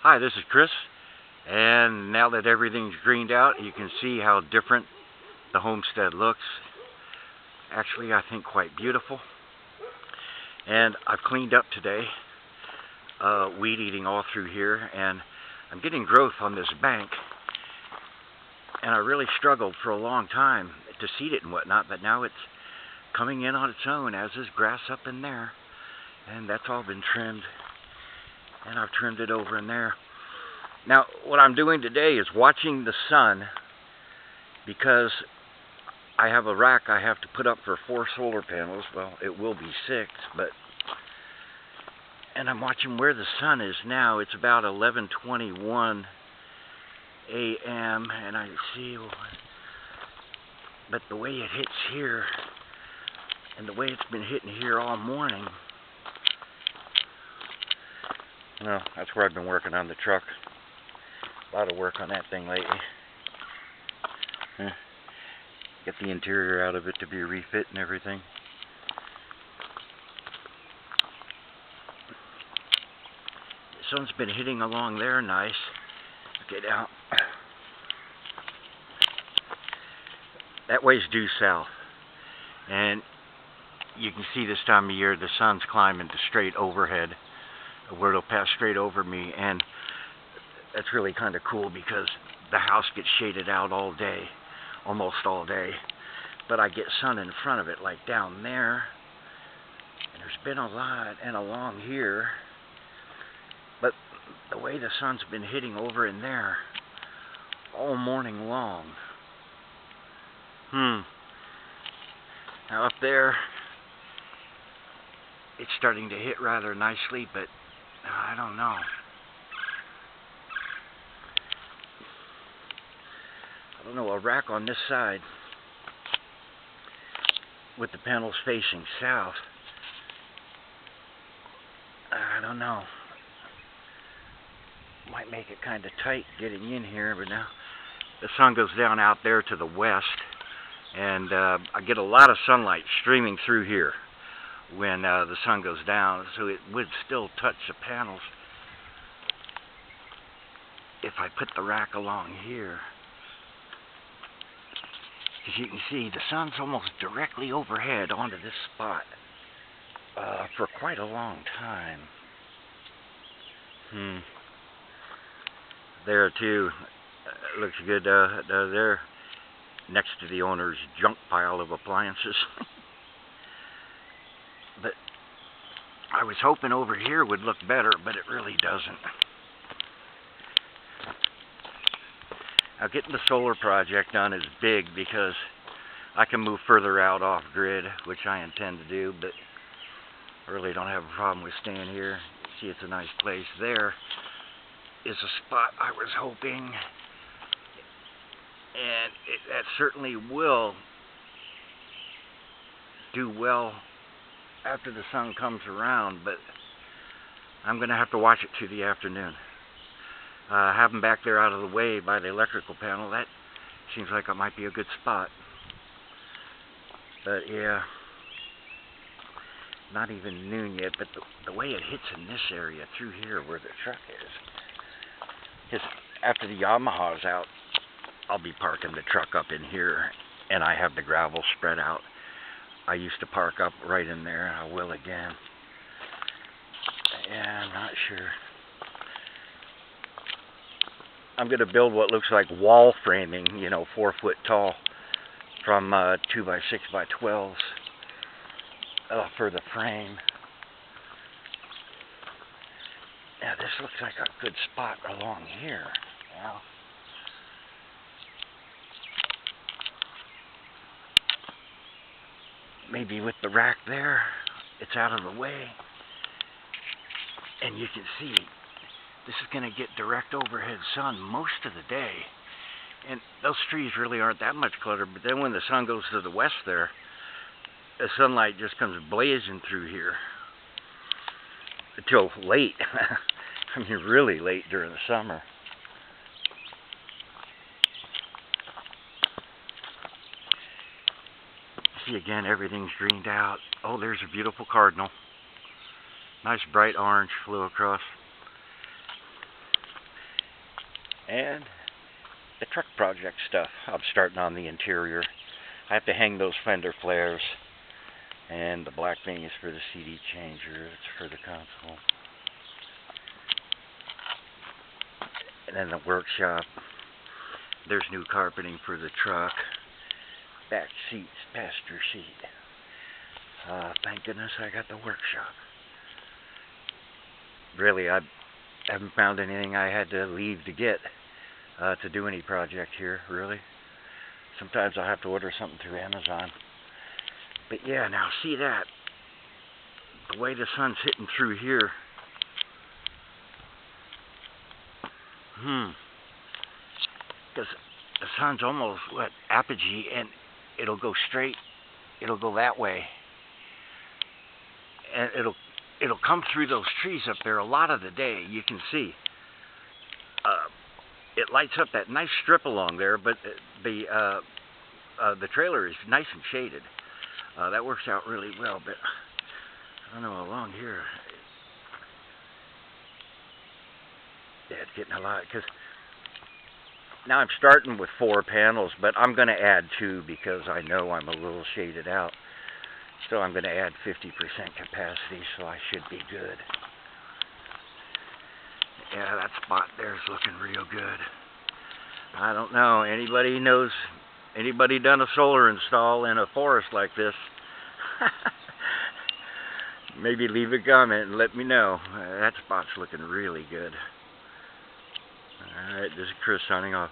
Hi, this is Chris, and now that everything's greened out, you can see how different the homestead looks. Actually, I think quite beautiful. And I've cleaned up today, weed eating all through here, and I'm getting growth on this bank. And I really struggled for a long time to seed it and whatnot, but now it's coming in on its own, as is grass up in there. And that's all been trimmed. And I've trimmed it over in there. Now, what I'm doing today is watching the sun, because I have a rack I have to put up for 4 solar panels. Well, it will be 6, and I'm watching where the sun is now. It's about 11:21 a.m. and I see, but the way it hits here, and the way it's been hitting here all morning. Well, that's where I've been working on the truck. A lot of work on that thing lately. Get the interior out of it to be refit and everything. The sun's been hitting along there nice. Get out. That way's due south. And you can see this time of year the sun's climbing to straight overhead, where it'll pass straight over me, and that's really kind of cool because the house gets shaded out all day, almost all day, but I get sun in front of it, like down there, and there's been a lot, and along here, but the way the sun's been hitting over in there all morning long. Now up there, it's starting to hit rather nicely, but I don't know. A rack on this side with the panels facing south. I don't know. Might make it kind of tight getting in here, but now the sun goes down out there to the west, and I get a lot of sunlight streaming through here when the sun goes down, so it would still touch the panels if I put the rack along here. As you can see, the sun's almost directly overhead onto this spot for quite a long time. There too, looks good there, next to the owner's junk pile of appliances. But I was hoping over here would look better, but it really doesn't. Now, getting the solar project done is big because I can move further out off grid, which I intend to do, but I really don't have a problem with staying here. See, it's a nice place. There is a spot I was hoping, and that certainly will do well after the sun comes around, but I'm going to have to watch it through the afternoon. Have them back there out of the way by the electrical panel. That seems like it might be a good spot. But yeah, not even noon yet, but the way it hits in this area through here where the truck is. Because after the Yamaha's out, I'll be parking the truck up in here, and I have the gravel spread out. I used to park up right in there, and I will again. Yeah, I'm not sure. I'm going to build what looks like wall framing, 4 foot tall, from 2x6x12s for the frame. Yeah, this looks like a good spot along here. Well, maybe with the rack there, it's out of the way, and you can see this is going to get direct overhead sun most of the day. And those trees really aren't that much cluttered, but then when the sun goes to the west there, the sunlight just comes blazing through here until late. I mean, really late during the summer. See, again, everything's greened out. Oh, there's a beautiful cardinal. Nice bright orange flew across. And the truck project stuff. I'm starting on the interior. I have to hang those fender flares. And the black thing is for the CD changer. It's for the console. And then the workshop. There's new carpeting for the truck. Back seats, passenger seat. Thank goodness I got the workshop. Really, I haven't found anything I had to leave to get to do any project here, really. Sometimes I'll have to order something through Amazon. But yeah, now see that? The way the sun's hitting through here. Because the sun's almost, apogee, and it'll go straight. It'll go that way. And it'll come through those trees up there a lot of the day. You can see. It lights up that nice strip along there, but the trailer is nice and shaded. That works out really well, but I don't know, along here, yeah, it's getting a lot, because now I'm starting with 4 panels, but I'm going to add 2 because I know I'm a little shaded out. So I'm going to add 50% capacity, so I should be good. Yeah, that spot there is looking real good. I don't know, anybody done a solar install in a forest like this? Maybe leave a comment and let me know. That spot's looking really good. Alright, this is Chris signing off.